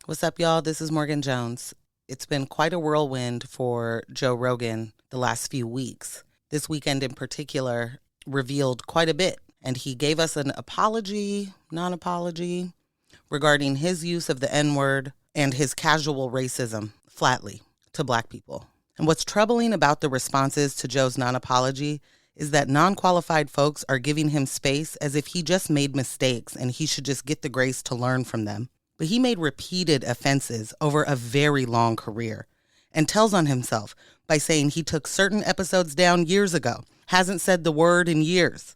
What's up, y'all? This is Morgan Jones. It's been quite a whirlwind for Joe Rogan the last few weeks. This weekend in particular revealed quite a bit, and he gave us an apology, non-apology, regarding his use of the N-word and his casual racism, flatly, to Black people. And what's troubling about the responses to Joe's non-apology is that non-qualified folks are giving him space as if he just made mistakes and he should just get the grace to learn from them. But he made repeated offenses over a very long career and tells on himself by saying he took certain episodes down years ago, hasn't said the word in years.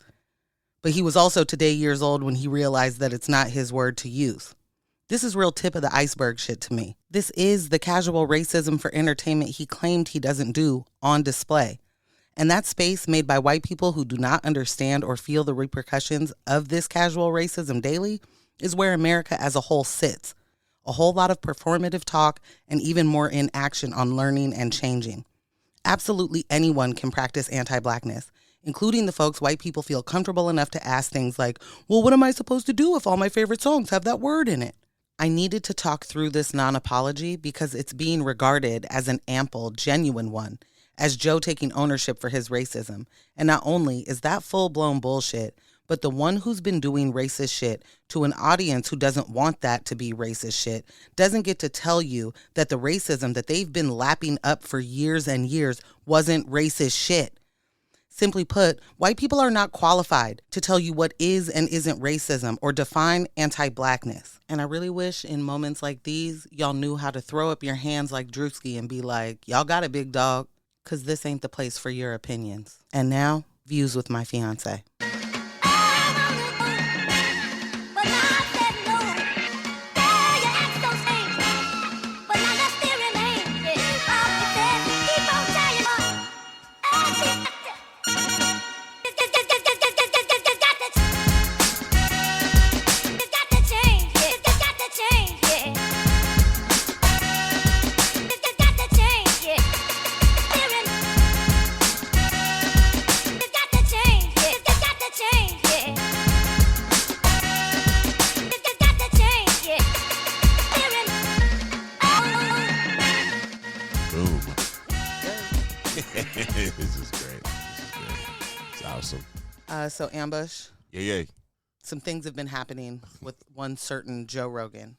But he was also today years old when he realized that it's not his word to use. This is real tip of the iceberg shit to me. This is the casual racism for entertainment he claimed he doesn't do on display. And that space made by white people who do not understand or feel the repercussions of this casual racism daily is where America as a whole sits. A whole lot of performative talk and even more inaction on learning and changing. Absolutely anyone can practice anti-Blackness, including the folks white people feel comfortable enough to ask things like, well, what am I supposed to do if all my favorite songs have that word in it? I needed to talk through this non-apology because it's being regarded as an ample, genuine one, as Joe taking ownership for his racism. And not only is that full-blown bullshit, but the one who's been doing racist shit to an audience who doesn't want that to be racist shit doesn't get to tell you that the racism that they've been lapping up for years and years wasn't racist shit. Simply put, white people are not qualified to tell you what is and isn't racism or define anti-Blackness. And I really wish in moments like these, y'all knew how to throw up your hands like Drewski and be like, y'all got it, big dog, because this ain't the place for your opinions. And now, views with my fiance. This is great. It's awesome. So Ambush, Yeah. some things have been happening with one certain Joe Rogan.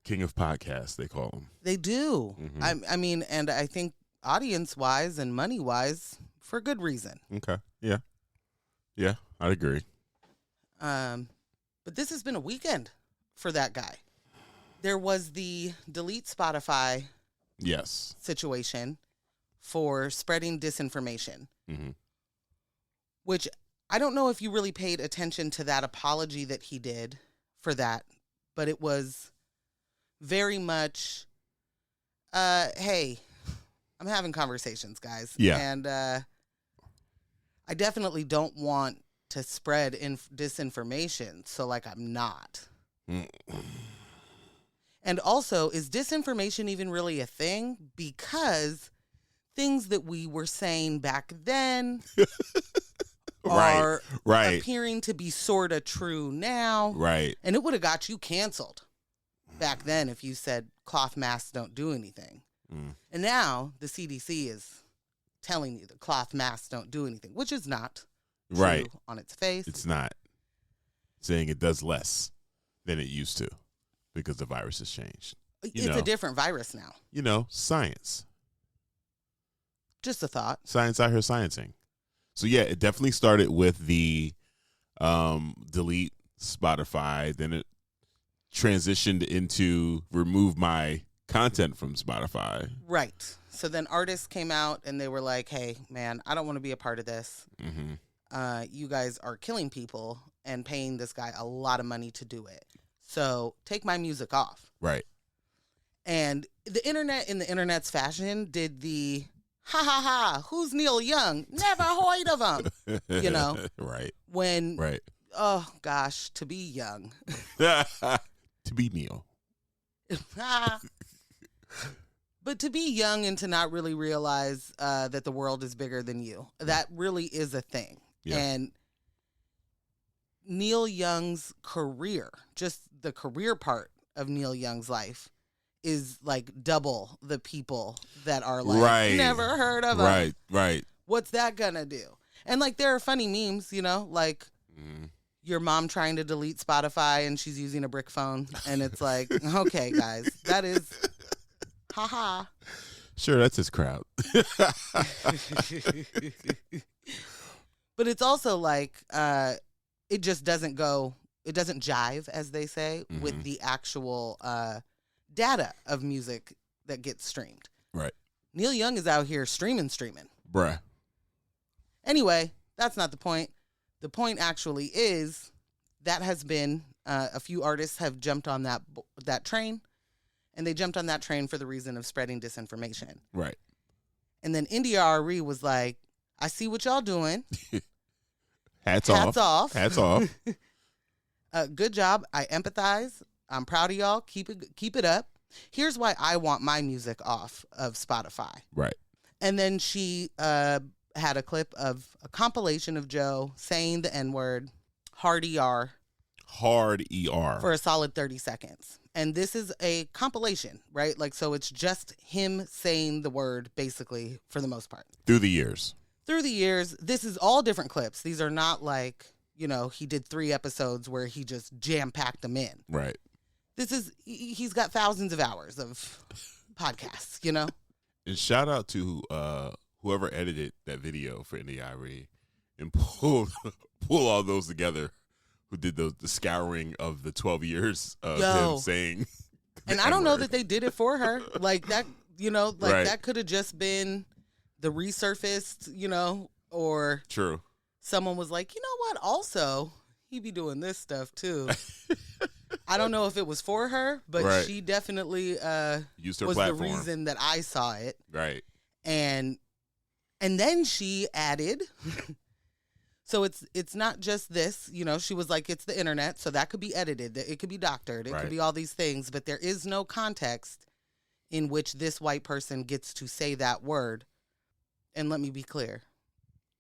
King of podcasts, they call him. They do. Mhm. I mean, and I think audience-wise and money-wise, for good reason. Okay. Yeah, I'd agree. But this has been a weekend for that guy. There was the delete Spotify Yes. situation for spreading disinformation, Mhm. which I don't know if you really paid attention to that apology that he did for that, but it was very much, hey, I'm having conversations, guys. Yeah. And I definitely don't want to spread disinformation, so like I'm not. And also, is disinformation even really a thing? Because things that we were saying back then are right. appearing to be sort of true now. Right. And it would have got you canceled back then if you said cloth masks don't do anything. And now the CDC is telling you that cloth masks don't do anything, which is not true on its face. It's not. Saying it does less than it used to because the virus has changed. It's a different virus now. Science. Just a thought. Science out here sciencing. So, yeah, it definitely started with the delete Spotify. Then it transitioned into remove my content from Spotify. Right. So then artists came out and they were like, hey, man, I don't want to be a part of this. Mm-hmm. You guys are killing people and paying this guy a lot of money to do it. So take my music off. Right. And the internet, in the internet's fashion, did the ha ha ha, who's Neil Young? Never heard of him. Right. When, oh gosh, to be young. To be Neil. But to be young and to not really realize that the world is bigger than you, that really is a thing. Yeah. And Neil Young's career, just the career part of Neil Young's life is like double the people that are like, Right. never heard of him. Right, right. What's that gonna do? And like there are funny memes, you know, like your mom trying to delete Spotify and she's using a brick phone, and it's like, okay, guys, that is, haha. Sure, that's his crowd. But it's also like it just doesn't go, it doesn't jive, as they say, with the actual data of music that gets streamed. Right. Neil Young is out here streaming. Bruh. Anyway, that's not the point. The point actually is that has been a few artists have jumped on that train, and they jumped on that train for the reason of spreading disinformation. Right. And then India RE was like, I see what y'all doing. Hats off. Hats off. Good job. I empathize. I'm proud of y'all. Keep it up. Here's why I want my music off of Spotify. Right. And then she had a clip of a compilation of Joe saying the N-word, hard ER. Hard ER. For a solid 30 seconds. And this is a compilation, right? Like, so it's just him saying the word, basically, for the most part. Through the years. This is all different clips. These are not like, you know, he did 3 episodes where he just jam-packed them in. Right. He's got thousands of hours of podcasts, you know? And shout out to whoever edited that video for NDIRE and pull all those together, who did the scouring of the 12 years of him saying. And I don't know that they did it for her. Like that, you know, like right. That could have just been the resurfaced, you know, or true. Someone was like, you know what? Also, he be doing this stuff too. I don't know if it was for her, but she definitely used her was platform. The reason that I saw it. Right. And then she added, so it's not just this, you know, she was like, it's the internet, so that could be edited, it could be doctored, it could be all these things, but there is no context in which this white person gets to say that word. And let me be clear,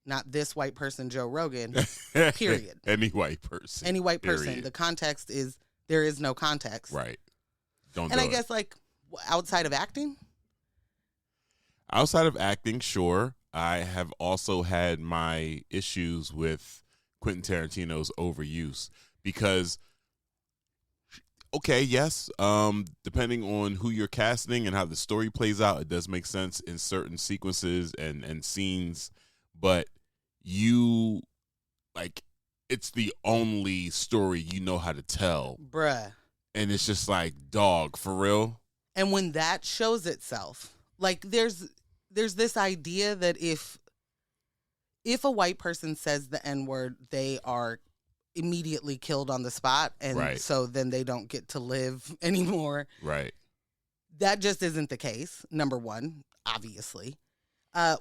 not this white person, Joe Rogan, period. Any white person. Any white person. Period. The context is, there is no context. Right. And I guess like outside of acting? Outside of acting, sure. I have also had my issues with Quentin Tarantino's overuse because, okay, yes, depending on who you're casting and how the story plays out, it does make sense in certain sequences and scenes, but you, like, it's the only story you know how to tell. Bruh. And it's just like, dog, for real? And when that shows itself, like there's this idea that if a white person says the N-word, they are immediately killed on the spot, and so then they don't get to live anymore. Right. That just isn't the case, number one, obviously.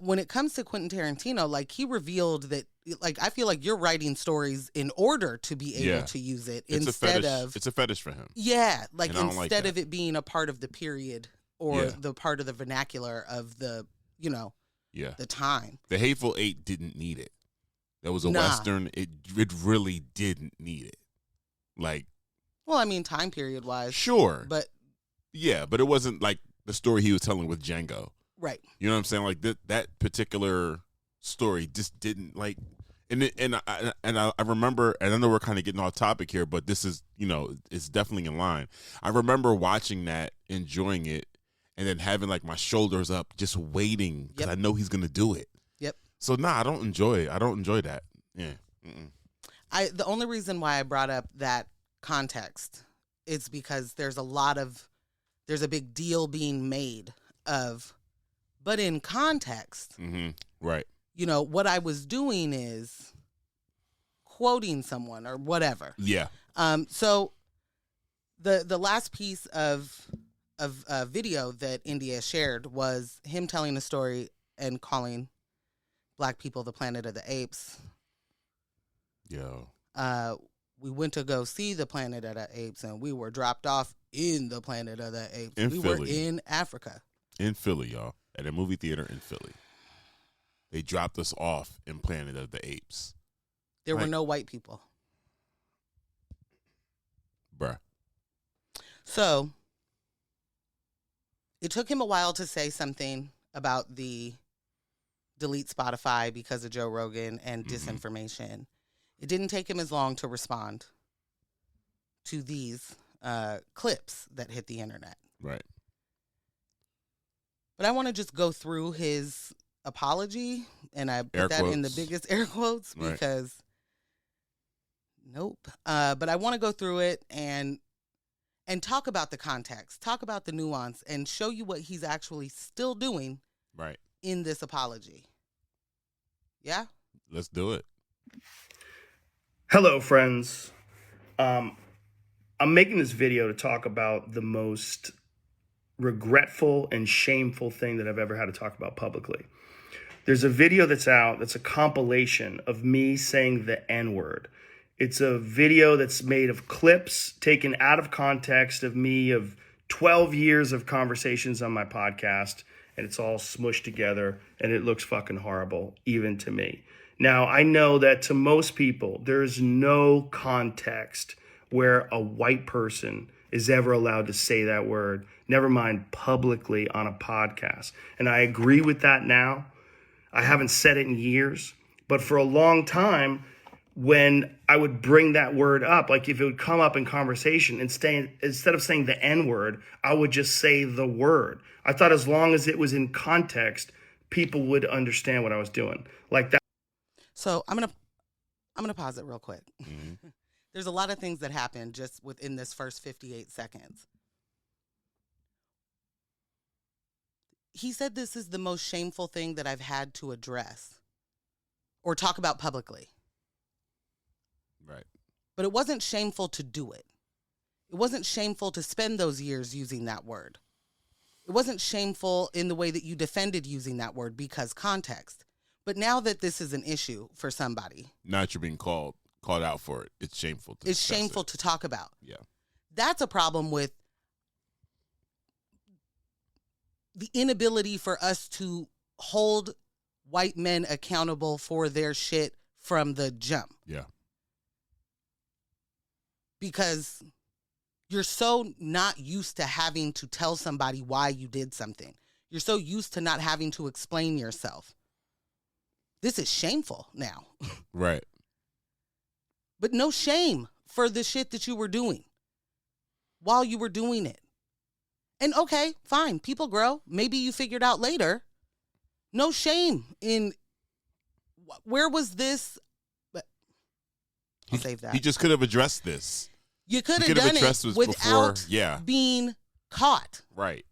When it comes to Quentin Tarantino, like, he revealed that, like, I feel like you're writing stories in order to be able to use it it's instead of... It's a fetish for him. Yeah, like, instead like of it being a part of the period or the part of the vernacular of the, you know, the time. The Hateful Eight didn't need it. That was a Western. It really didn't need it. Like... Well, I mean, time period-wise. Sure. But... Yeah, but it wasn't like the story he was telling with Django. Right. You know what I'm saying? Like that particular story just didn't like, and I remember, and I know we're kind of getting off topic here, but this is, you know, it's definitely in line. I remember watching that, enjoying it, and then having like my shoulders up, just waiting because I know he's gonna do it. Yep. So I don't enjoy that. Yeah. Mm-mm. The only reason why I brought up that context is because there's a big deal being made of. But in context, right? You know, what I was doing is quoting someone or whatever. Yeah. So the last piece of video that India shared was him telling a story and calling Black people the Planet of the Apes. Yo. We went to go see the Planet of the Apes, and we were dropped off in the Planet of the Apes. We were in Africa. In Philly, y'all. At a movie theater in Philly. They dropped us off in Planet of the Apes. There were no white people. Bruh. So it took him a while to say something about the delete Spotify because of Joe Rogan and disinformation. It didn't take him as long to respond to these clips that hit the internet. Right. But I want to just go through his apology, and I put that in the biggest air quotes because nope. But I want to go through it and talk about the context, talk about the nuance, and show you what he's actually still doing in this apology. Yeah? Let's do it. Hello, friends. I'm making this video to talk about the most regretful and shameful thing that I've ever had to talk about publicly. There's a video that's out that's a compilation of me saying the N-word. It's a video that's made of clips taken out of context of me of 12 years of conversations on my podcast, and it's all smushed together, and it looks fucking horrible, even to me. Now, I know that to most people, there's no context where a white person is ever allowed to say that word, never mind publicly on a podcast. And I agree with that now. I haven't said it in years, but for a long time, when I would bring that word up, like if it would come up in conversation, instead of saying the N-word, I would just say the word. I thought as long as it was in context, people would understand what I was doing. Like that. So I'm gonna pause it real quick. Mm-hmm. There's a lot of things that happen just within this first 58 seconds. He said this is the most shameful thing that I've had to address or talk about publicly. Right. But it wasn't shameful to do it. It wasn't shameful to spend those years using that word. It wasn't shameful in the way that you defended using that word because context. But now that this is an issue for somebody. Now that you're being called out for it, it's shameful to It's shameful to talk about. Yeah. That's a problem with the inability for us to hold white men accountable for their shit from the jump. Yeah. Because you're so not used to having to tell somebody why you did something. You're so used to not having to explain yourself. This is shameful now. Right. But no shame for the shit that you were doing while you were doing it. And okay, fine, people grow. Maybe you figured out later. No shame in where was this? But I'll save that. He just could have addressed this. You could have done it without being caught. Right.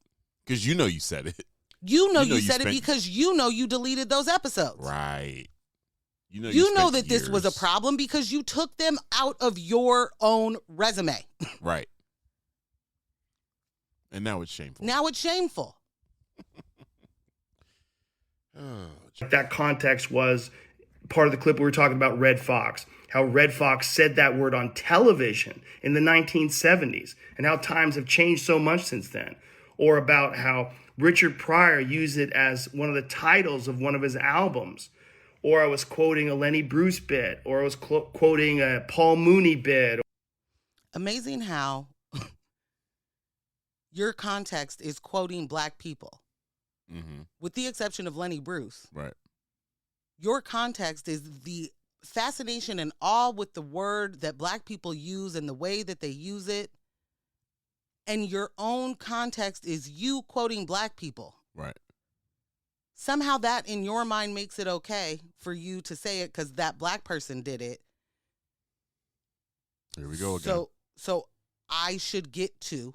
Because you know you said it. You know you said it because you know you deleted those episodes. Right. You know that this was a problem because you took them out of your own resume. Right. And now it's shameful. Now it's shameful. That context was part of the clip we were talking about Red Fox. How Red Fox said that word on television in the 1970s and how times have changed so much since then. Or about how Richard Pryor used it as one of the titles of one of his albums. Or I was quoting a Lenny Bruce bit. Or I was quoting a Paul Mooney bit. Amazing how your context is quoting black people. Mm-hmm. With the exception of Lenny Bruce. Right. Your context is the fascination and awe with the word that black people use and the way that they use it. And your own context is you quoting black people. Right. Somehow that in your mind makes it okay for you to say it because that black person did it. Here we go again. So I should get to.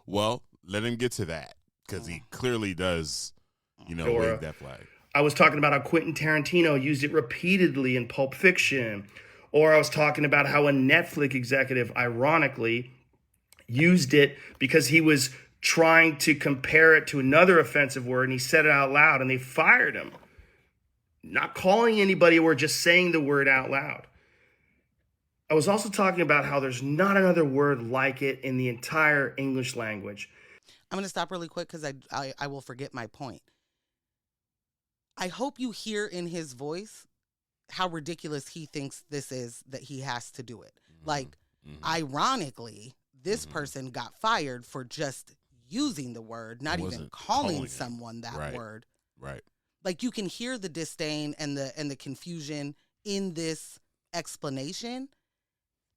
Well, let him get to that because he clearly does, wave that flag. I was talking about how Quentin Tarantino used it repeatedly in Pulp Fiction. Or I was talking about how a Netflix executive, ironically, used it because he was trying to compare it to another offensive word, and he said it out loud, and they fired him. Not calling anybody or just saying the word out loud. I was also talking about how there's not another word like it in the entire English language. I'm going to stop really quick because I will forget my point. I hope you hear in his voice how ridiculous he thinks this is that he has to do it. Mm-hmm. Like, ironically, This person got fired for just using the word, not even Wasn't calling it. someone that Right. word. Right. Like, you can hear the disdain and the confusion in this explanation.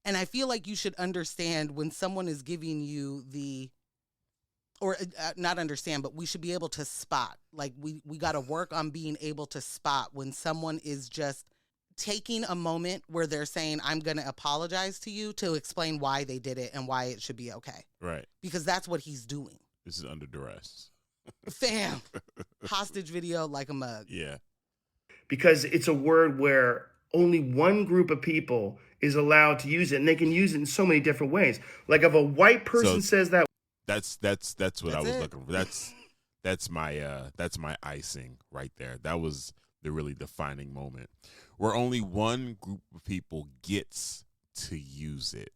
And I feel like you should understand when someone is giving you not understand, but we should be able to spot. Like, we got to work on being able to spot when someone is just taking a moment where they're saying, I'm going to apologize to you, to explain why they did it and why it should be okay. Right. Because that's what he's doing. This is under duress. Fam. Hostage video like a mug. Yeah. Because it's a word where only one group of people is allowed to use it, and they can use it in so many different ways. Like, if a white person says that, That's what I was it. looking for. That's my icing right there. That was the really defining moment where only one group of people gets to use it.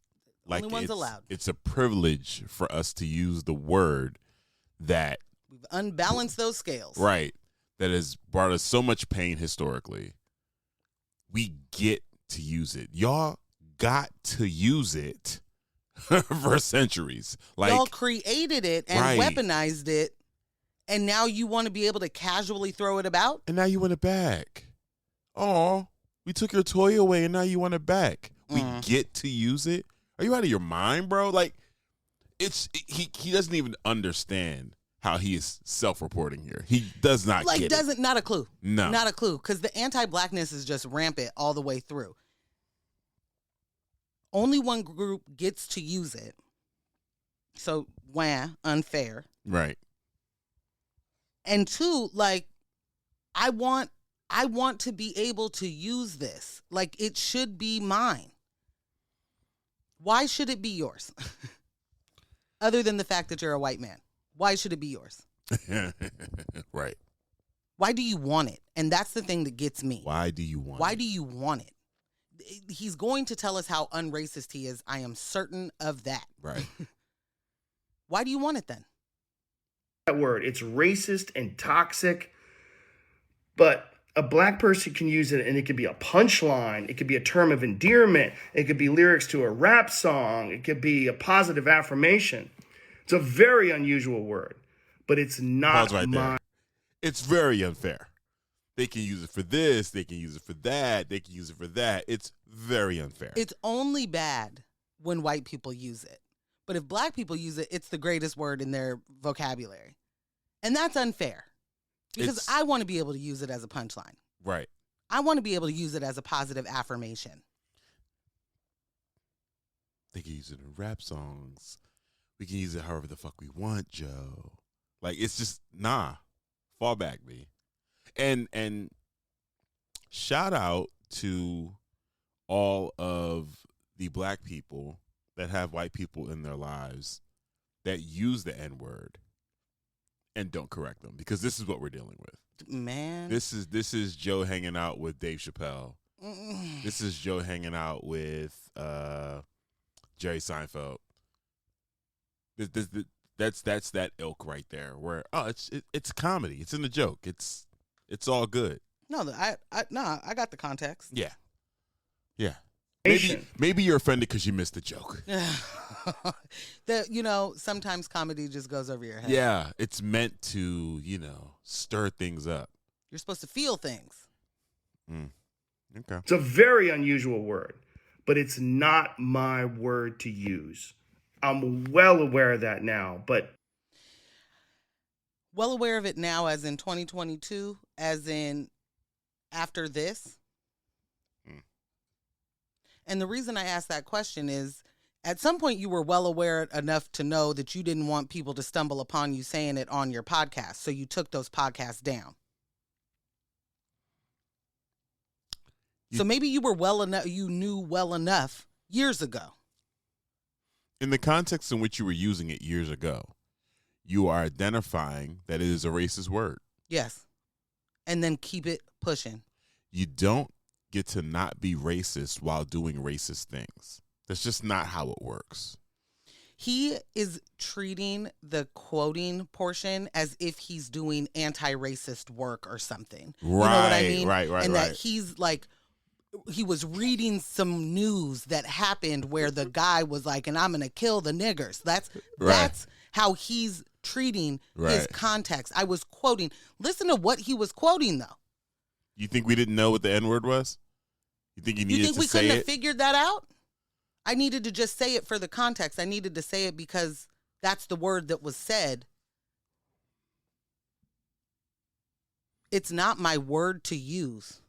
Like, only one's allowed. It's a privilege for us to use the word that We've unbalanced those scales. right that has brought us so much pain historically. We get to use it. Y'all got to use it for centuries. Like, y'all created it and Right. weaponized it, and now you want to be able to casually throw it about? and now you want it back. Oh, we took your toy away and now you want it back. We get to use it. Are you out of your mind, bro? Like, he doesn't even understand how he is self-reporting here. He does not get it. Not a clue. No. Not a clue, because the anti-blackness is just rampant all the way through. Only one group gets to use it. So, unfair. Right. And two, like, I want to be able to use this. Like, it should be mine. Why should it be yours? Other than the fact that you're a white man. Why should it be yours? Right. Why do you want it? And that's the thing that gets me. Why do you want Why it? do you want it? He's going to tell us how unracist he is. I am certain of that. Right. Why do you want it then? that word, it's racist and toxic, but a black person can use it and it could be a punchline. It could be a term of endearment. It could be lyrics to a rap song. It could be a positive affirmation. It's a very unusual word, but it's not Pause right there. It's very unfair. They can use it for this. They can use it for that. They can use it for that. It's very unfair. It's only bad when white people use it. But if black people use it, it's the greatest word in their vocabulary. And that's unfair. Because I want to be able to use it as a punchline. Right. I want to be able to use it as a positive affirmation. They can use it in rap songs. We can use it however the fuck we want, Joe. Like, it's just, fall back, B. And shout out to all of the black people that have white people in their lives that use the N-word and don't correct them, because this is what we're dealing with. Man. This is Joe hanging out with Dave Chappelle. This is Joe hanging out with Jerry Seinfeld. That's that ilk right there. Where it's comedy. It's in the joke. It's all good. No, I got the context. Yeah. Maybe you're offended because you missed the joke. Sometimes comedy just goes over your head. Yeah, it's meant to, stir things up. You're supposed to feel things. Okay. It's a very unusual word, but it's not my word to use. I'm well aware of that now, but... Well aware of it now as in 2022, as in after this? And the reason I asked that question is, at some point you were well aware enough to know that you didn't want people to stumble upon you saying it on your podcast, so you took those podcasts down. So maybe you were you knew well enough years ago. In the context in which you were using it years ago, you are identifying that it is a racist word. Yes. And then keep it pushing. You don't get to not be racist while doing racist things. That's just not how it works. He is treating the quoting portion as if he's doing anti-racist work or something. Right, you know what I mean? right. And that he's like he was reading some news that happened where the guy was like, and I'm going to kill the niggers. That's how he's treating his context. I was quoting. Listen to what he was quoting, though. You think we didn't know what the N-word was? You think you needed to say it? You think we couldn't have figured that out? I needed to just say it for the context. I needed to say it because that's the word that was said. It's not my word to use.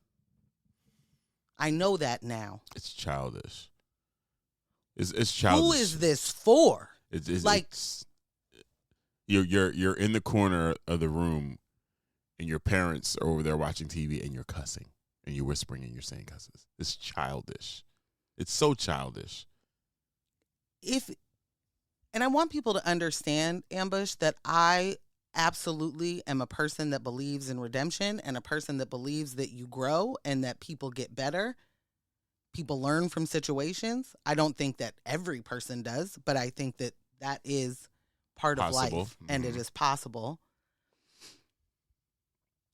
I know that now. It's childish. It's childish. Who is this for? You're in the corner of the room, and your parents are over there watching TV, and you're cussing, and you're whispering, and you're saying cusses. It's childish. It's so childish. And I want people to understand, Ambush, that I absolutely am a person that believes in redemption and a person that believes that you grow and that people get better. People learn from situations. I don't think that every person does, but I think that that is part of life and it is possible.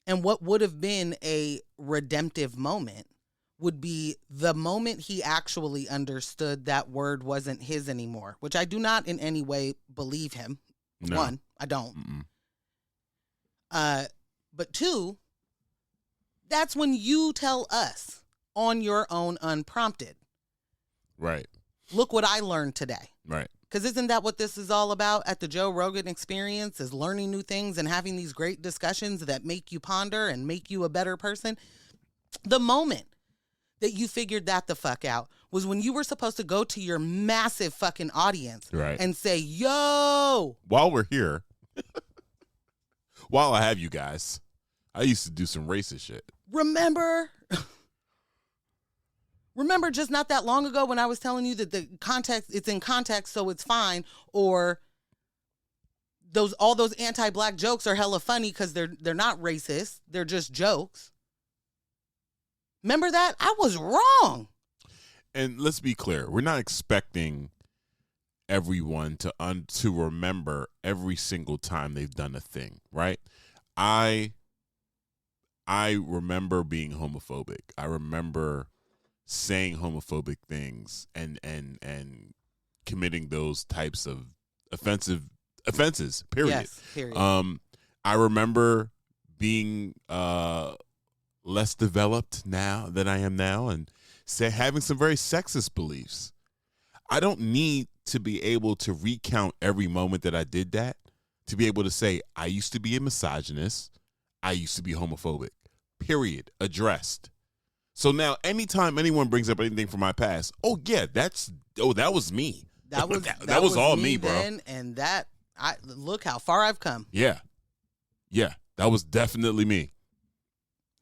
And what would have been a redemptive moment would be the moment he actually understood that word wasn't his anymore, which I do not in any way believe him. No. One, I don't. But two, that's when you tell us on your own unprompted. Right. Look what I learned today. Right. Because isn't that what this is all about at the Joe Rogan Experience, is learning new things and having these great discussions that make you ponder and make you a better person? The moment that you figured that the fuck out was when you were supposed to go to your massive fucking audience and say, yo. While we're here, while I have you guys, I used to do some racist shit. Remember just not that long ago when I was telling you that the context, it's in context, so it's fine, or all those anti-black jokes are hella funny because they're not racist, they're just jokes. Remember that? I was wrong. And let's be clear, we're not expecting everyone to remember every single time they've done a thing, right? I remember being homophobic. I remember saying homophobic things and committing those types of offenses, period. Yes, period. I remember being less developed now than I am now and having some very sexist beliefs. I don't need to be able to recount every moment that I did that to be able to say I used to be a misogynist, I used to be homophobic, period, addressed. So now anytime anyone brings up anything from my past, that was me. That was all me, bro. Then, and look how far I've come. Yeah, that was definitely me.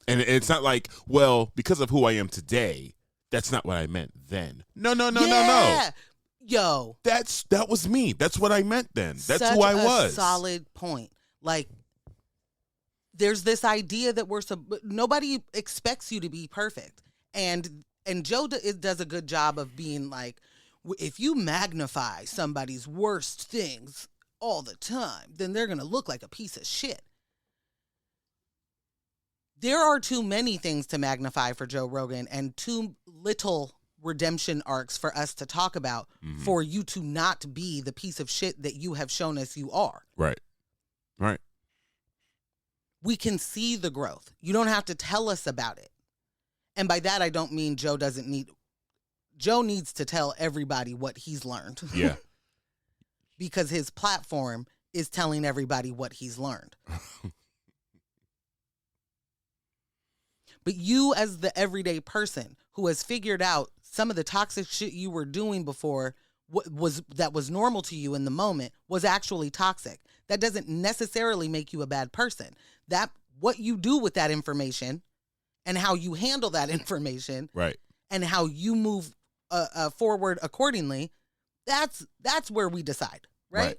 And it's not like, well, because of who I am today, that's not what I meant then. No. Yo. That was me. That's what I meant then. That's Such who I was. A solid point. Like, there's this idea that nobody expects you to be perfect. And Joe does a good job of being like, if you magnify somebody's worst things all the time, then they're going to look like a piece of shit. There are too many things to magnify for Joe Rogan and too little redemption arcs for us to talk about for you to not be the piece of shit that you have shown us you are. Right. We can see the growth. You don't have to tell us about it. And by that, I don't mean Joe needs to tell everybody what he's learned. Yeah. Because his platform is telling everybody what he's learned. But you, as the everyday person who has figured out some of the toxic shit you were doing before that was normal to you in the moment was actually toxic. That doesn't necessarily make you a bad person. That what you do with that information and how you handle that information, right, and how you move forward accordingly, that's where we decide, right?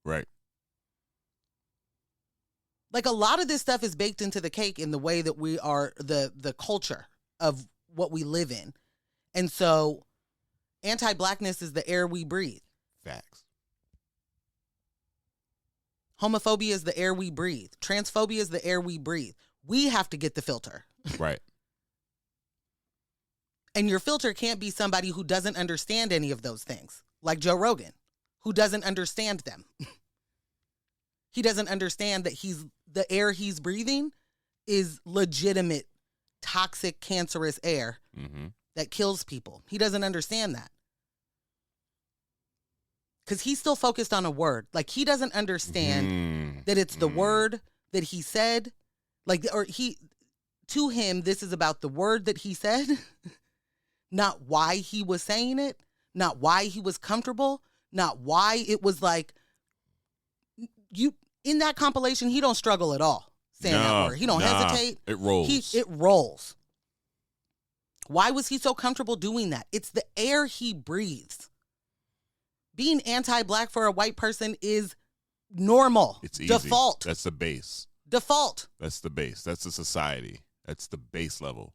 Right. Like, a lot of this stuff is baked into the cake in the way that we are the culture of what we live in. And so anti-blackness is the air we breathe. Facts. Homophobia is the air we breathe. Transphobia is the air we breathe. We have to get the filter. Right. And your filter can't be somebody who doesn't understand any of those things, like Joe Rogan, who doesn't understand them. He doesn't understand that the air he's breathing is legitimate, toxic, cancerous air that kills people. He doesn't understand that. Because he's still focused on a word. Like, he doesn't understand that it's the word that he said. Like, to him, this is about the word that he said, not why he was saying it, not why he was comfortable, not why it was like, in that compilation, he don't struggle at all saying that word. He don't hesitate. It rolls. It rolls. Why was he so comfortable doing that? It's the air he breathes. Being anti-black for a white person is normal. It's easy. Default. That's the base. Default. That's the base. That's the society. That's the base level.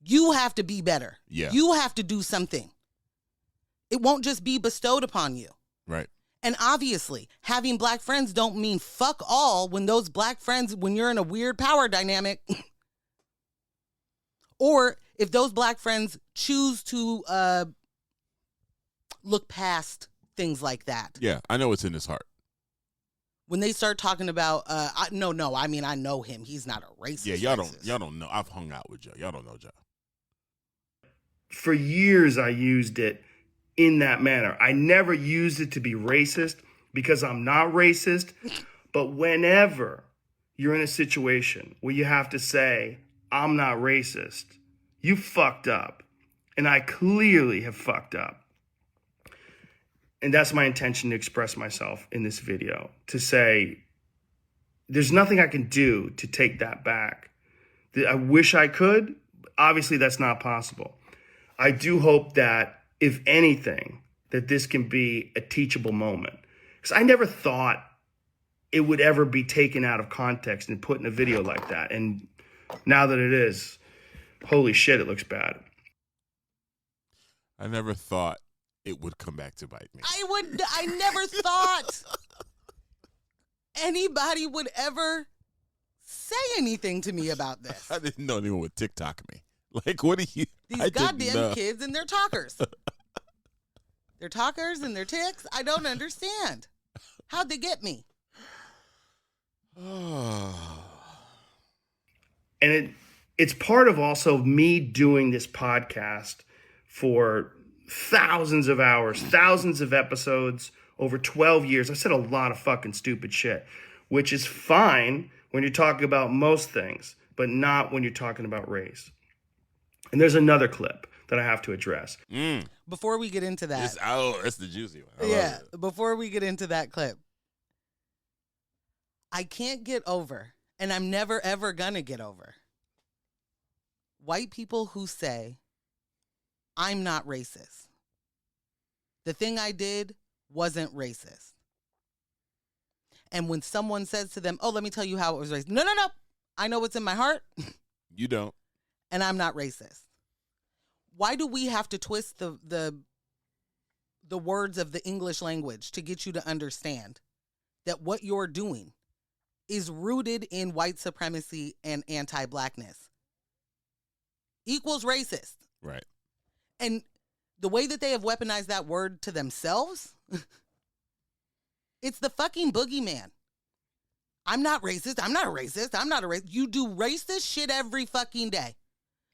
You have to be better. Yeah. You have to do something. It won't just be bestowed upon you. Right. And obviously, having black friends don't mean fuck all when those black friends, when you're in a weird power dynamic, or if those black friends choose to look past things like that. Yeah, I know what's in his heart. When they start talking about, I know him. He's not a racist. Yeah, y'all don't know. I've hung out with Joe. Y'all don't know Joe. For years, I used it in that manner. I never used it to be racist because I'm not racist. But whenever you're in a situation where you have to say, I'm not racist, you fucked up. And I clearly have fucked up. And that's my intention to express myself in this video, to say, there's nothing I can do to take that back. I wish I could. Obviously, that's not possible. I do hope that, if anything, that this can be a teachable moment. Because I never thought it would ever be taken out of context and put in a video like that. And now that it is, holy shit, it looks bad. I never thought it would come back to bite me. I never thought anybody would ever say anything to me about this. I didn't know anyone would TikTok me. Like, what are you? These goddamn kids and their talkers. They're talkers and they're ticks. I don't understand. How'd they get me? And it's part of also me doing this podcast for thousands of hours, thousands of episodes, over 12 years. I said a lot of fucking stupid shit, which is fine when you're talking about most things, but not when you're talking about race. And there's another clip that I have to address. Before we get into that. That's the juicy one. Yeah, before we get into that clip. I can't get over, and I'm never, ever gonna get over, white people who say, I'm not racist. The thing I did wasn't racist. And when someone says to them, oh, let me tell you how it was racist. No. I know what's in my heart. You don't. And I'm not racist. Why do we have to twist the words of the English language to get you to understand that what you're doing is rooted in white supremacy and anti-blackness? Equals racist. Right. And the way that they have weaponized that word to themselves, it's the fucking boogeyman. I'm not racist. I'm not a racist. I'm not a racist. You do racist shit every fucking day.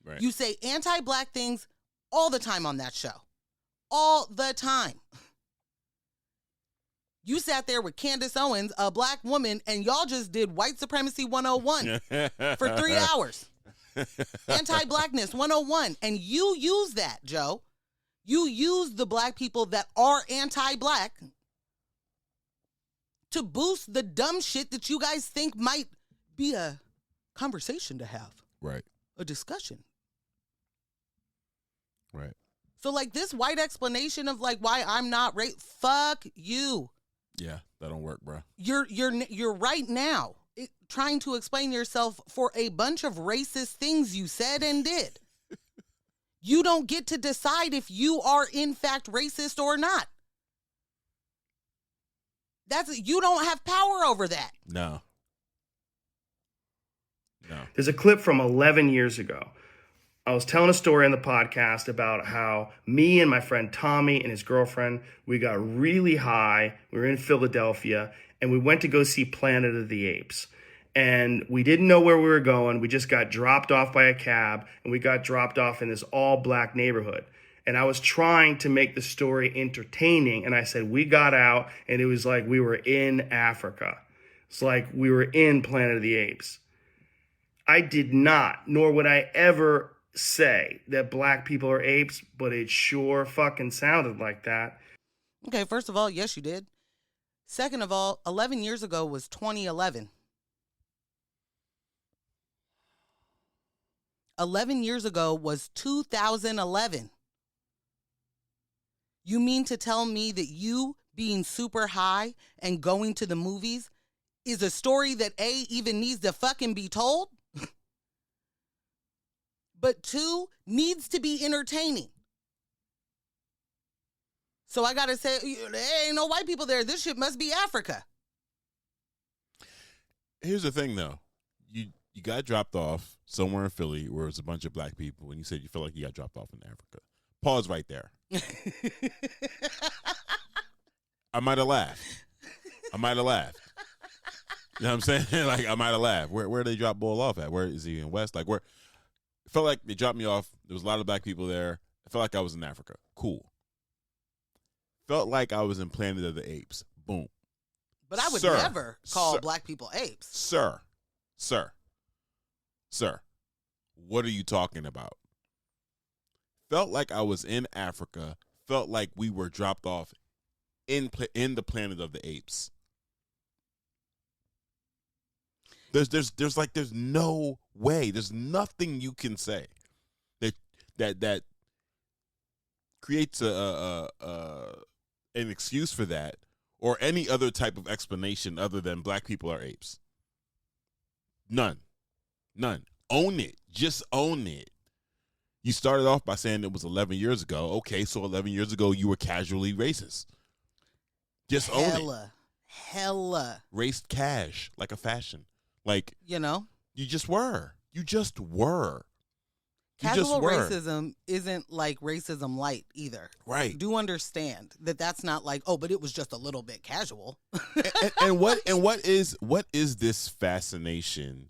Right. You say anti-black things all the time on that show. All the time. You sat there with Candace Owens, a black woman, and y'all just did White Supremacy 101 for 3 hours. Anti-blackness 101. And you use that, Joe. You use the black people that are anti-black to boost the dumb shit that you guys think might be a conversation to have. Right. A discussion. Right. So, like, this white explanation of, like, why I'm not fuck you. Yeah, that don't work, bro. You're right now trying to explain yourself for a bunch of racist things you said and did. You don't get to decide if you are in fact racist or not. You don't have power over that. No. There's a clip from 11 years ago I was telling a story on the podcast about how me and my friend Tommy and his girlfriend, we got really high. We were in Philadelphia and we went to go see Planet of the Apes. And we didn't know where we were going. We just got dropped off by a cab and we got dropped off in this all black neighborhood. And I was trying to make the story entertaining. And I said, we got out and it was like we were in Africa. It's like we were in Planet of the Apes. I did not, nor would I ever say that black people are apes, but it sure fucking sounded like that. Okay, first of all, yes, you did. Second of all, 11 years ago was 2011. 11 years ago was 2011. You mean to tell me that you being super high and going to the movies is a story that A, even needs to fucking be told? But 2, needs to be entertaining. So I gotta say, there ain't no white people there. This shit must be Africa. Here's the thing, though. You got dropped off somewhere in Philly where there's a bunch of black people, and you said you feel like you got dropped off in Africa. Pause right there. I might have laughed. You know what I'm saying? Like, I might have laughed. Where they drop Bull off at? Where is he in West? Like, where? Felt like they dropped me off. There was a lot of black people there. I felt like I was in Africa. Cool. Felt like I was in Planet of the Apes. Boom. But I would never call black people apes. Sir. What are you talking about? Felt like I was in Africa. Felt like we were dropped off in the Planet of the Apes. There's no way. There's nothing you can say that creates an excuse for that or any other type of explanation other than black people are apes. None. Own it. Just own it. You started off by saying it was 11 years ago. Okay, so 11 years ago you were casually racist. Just own it. Hella. Raced cash like a fashion. Like, you know, you just were. Casual racism isn't like racism light either. Right. Do understand that that's not like, oh, but it was just a little bit casual. and what is this fascination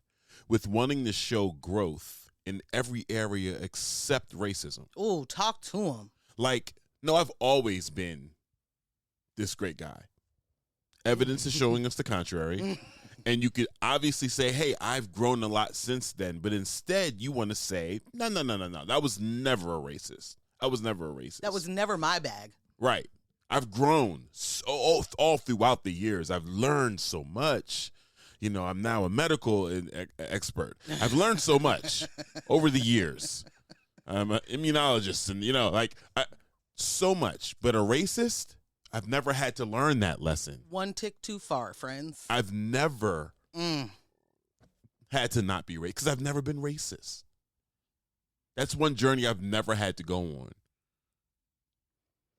with wanting to show growth in every area except racism? Oh, talk to him. Like, no, I've always been this great guy. Evidence is showing us the contrary. And you could obviously say, hey, I've grown a lot since then. But instead, you want to say, no. That was never a racist. I was never a racist. That was never my bag. Right. I've grown all throughout the years. I've learned so much. You know, I'm now a medical expert. I've learned so much over the years. I'm an immunologist and, you know, like so much. But a racist? I've never had to learn that lesson. One tick too far, friends. I've never had to not be racist because I've never been racist. That's one journey I've never had to go on.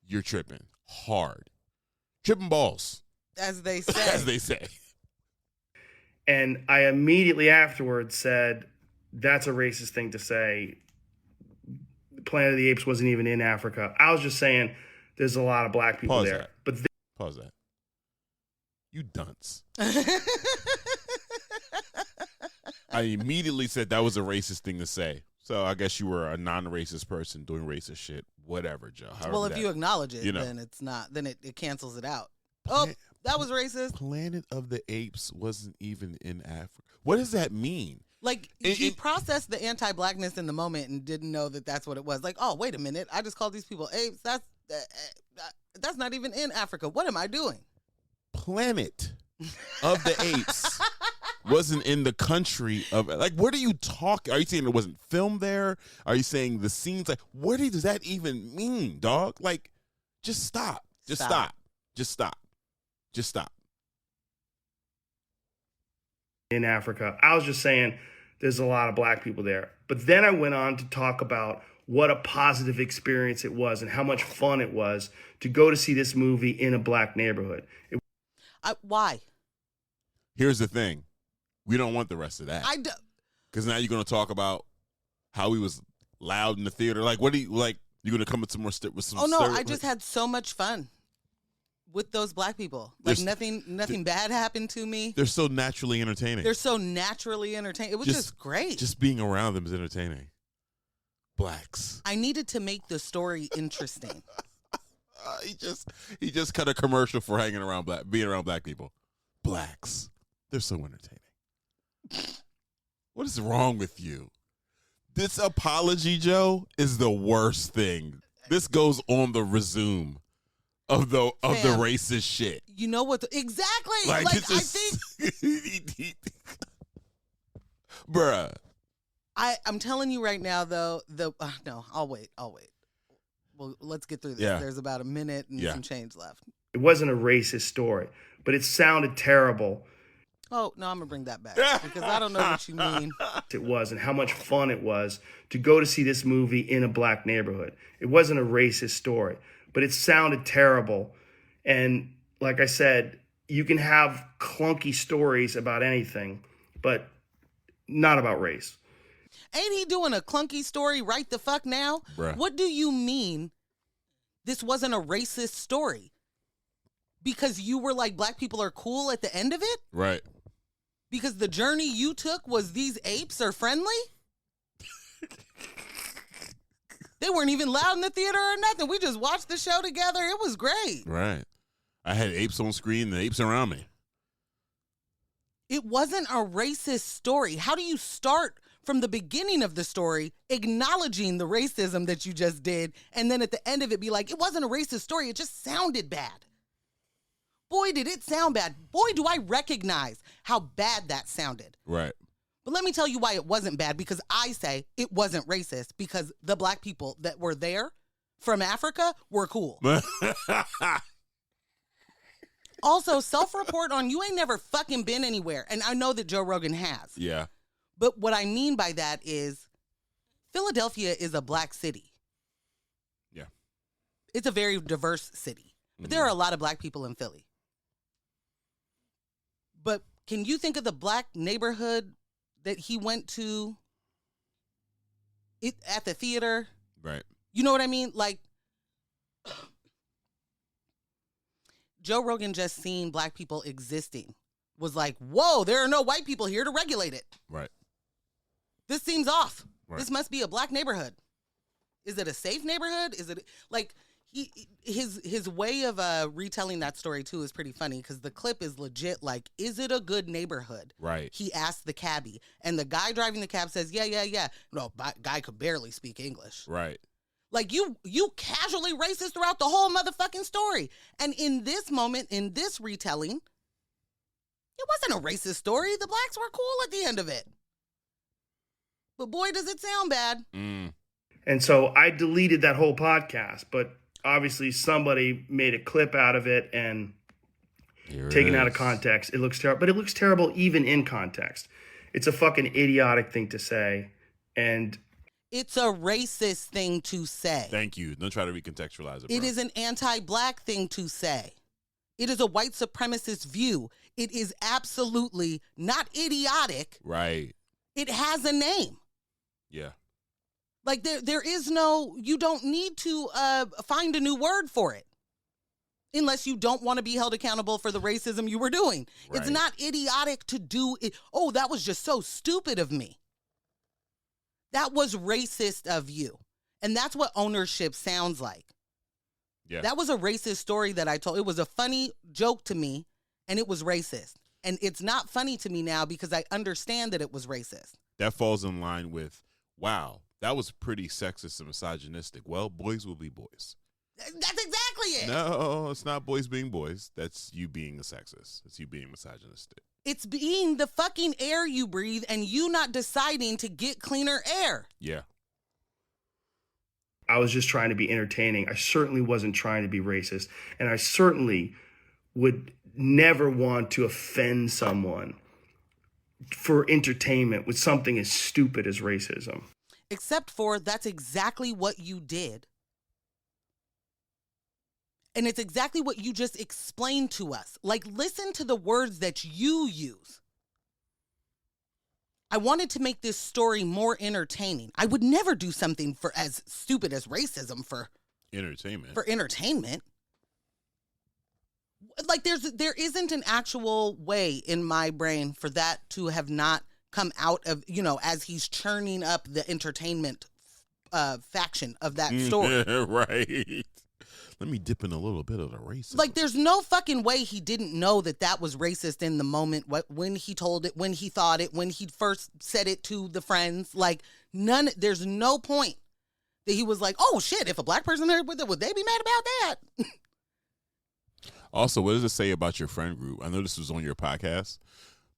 You're tripping hard. Tripping balls. As they say. As they say. And I immediately afterwards said, that's a racist thing to say. Planet of the Apes wasn't even in Africa. I was just saying, there's a lot of black people Pause there. That. But Pause that. You dunce. I immediately said that was a racist thing to say. So I guess you were a non-racist person doing racist shit. Whatever, Joe. Well, if you acknowledge it, then it's not. Then it cancels it out. Oh, that was racist. Planet of the Apes wasn't even in Africa. What does that mean? Like, he processed the anti-blackness in the moment and didn't know that that's what it was. Like, oh, wait a minute. I just called these people apes. That's not even in Africa. What am I doing? Planet of the Apes wasn't in the country of, like, what are you talking? Are you saying it wasn't filmed there? Are you saying the scenes? Like, what does that even mean, dog? Like, just stop. Just stop. In Africa. I was just saying there's a lot of black people there. But then I went on to talk about what a positive experience it was and how much fun it was to go to see this movie in a black neighborhood. Why? Here's the thing. We don't want the rest of that. Because now you're going to talk about how he was loud in the theater? Like, what do you like? You gonna come with some more with some? Oh no, I just had so much fun with those black people. Like nothing bad happened to me. They're so naturally entertaining. They're so naturally entertaining. It was just great. Just being around them is entertaining. Blacks. I needed to make the story interesting. He just cut a commercial for being around black people. Blacks. They're so entertaining. What is wrong with you? This apology, Joe, is the worst thing. This goes on the resume of the racist shit. You know what? Exactly. Like I think, bruh. I'm telling you right now, though. No, I'll wait. Well, let's get through this. Yeah. There's about a minute and some change left. It wasn't a racist story, but it sounded terrible. Oh, no, I'm going to bring that back because I don't know what you mean. It was, and how much fun it was to go to see this movie in a black neighborhood. It wasn't a racist story, but it sounded terrible. And like I said, you can have clunky stories about anything, but not about race. Ain't he doing a clunky story right the fuck now? Bruh. What do you mean this wasn't a racist story? Because you were like, black people are cool at the end of it? Right. Because the journey you took was these apes are friendly? They weren't even loud in the theater or nothing. We just watched the show together. It was great. Right. I had apes on screen and the apes around me. It wasn't a racist story. How do you start from the beginning of the story acknowledging the racism that you just did, and then at the end of it be like, it wasn't a racist story, it just sounded bad? Boy, did it sound bad. Boy, do I recognize how bad that sounded. Right. But let me tell you why it wasn't bad, because I say it wasn't racist, because the black people that were there from Africa were cool. Also, self-report on you ain't never fucking been anywhere. And I know that Joe Rogan has. Yeah. But what I mean by that is Philadelphia is a black city. Yeah. It's a very diverse city. But there are a lot of black people in Philly. But can you think of the black neighborhood that he went to at the theater? Right. You know what I mean? Like, Joe Rogan just seen black people existing. Was like, whoa, there are no white people here to regulate it. Right. This seems off. Right. This must be a black neighborhood. Is it a safe neighborhood? Is it like his way of retelling that story too is pretty funny, because the clip is legit like, is it a good neighborhood? Right. He asked the cabbie, and the guy driving the cab says, yeah. No, guy could barely speak English. Right. Like you casually racist throughout the whole motherfucking story. And in this moment, in this retelling, it wasn't a racist story. The blacks were cool at the end of it. But boy, does it sound bad. Mm. And so I deleted that whole podcast, but obviously somebody made a clip out of it and taken out of context. It looks terrible, but it looks terrible even in context. It's a fucking idiotic thing to say. And it's a racist thing to say. Thank you. Don't try to recontextualize it, bro. It is an anti-black thing to say. It is a white supremacist view. It is absolutely not idiotic. Right. It has a name. Yeah. Like there is no, you don't need to find a new word for it. Unless you don't want to be held accountable for the racism you were doing. Right. It's not idiotic to do it. Oh, that was just so stupid of me. That was racist of you. And that's what ownership sounds like. Yeah. That was a racist story that I told. It was a funny joke to me, and it was racist. And it's not funny to me now because I understand that it was racist. That falls in line with, wow, that was pretty sexist and misogynistic. Well, boys will be boys. That's exactly it. No, it's not boys being boys. That's you being a sexist. It's you being misogynistic. It's being the fucking air you breathe and you not deciding to get cleaner air. Yeah. I was just trying to be entertaining. I certainly wasn't trying to be racist. And I certainly would never want to offend someone for entertainment with something as stupid as racism. Except for that's exactly what you did. And it's exactly what you just explained to us. Like, listen to the words that you use. I wanted to make this story more entertaining. I would never do something for as stupid as racism for entertainment. For entertainment. Like there isn't an actual way in my brain for that to have not come out of, as he's churning up the entertainment faction of that story. Right. Let me dip in a little bit of the racism. Like, there's no fucking way he didn't know that was racist in the moment, when he told it, when he thought it, when he first said it to the friends. Like, there's no point that he was like, oh, shit, if a black person heard with it, would they be mad about that? Also, what does it say about your friend group? I know this was on your podcast,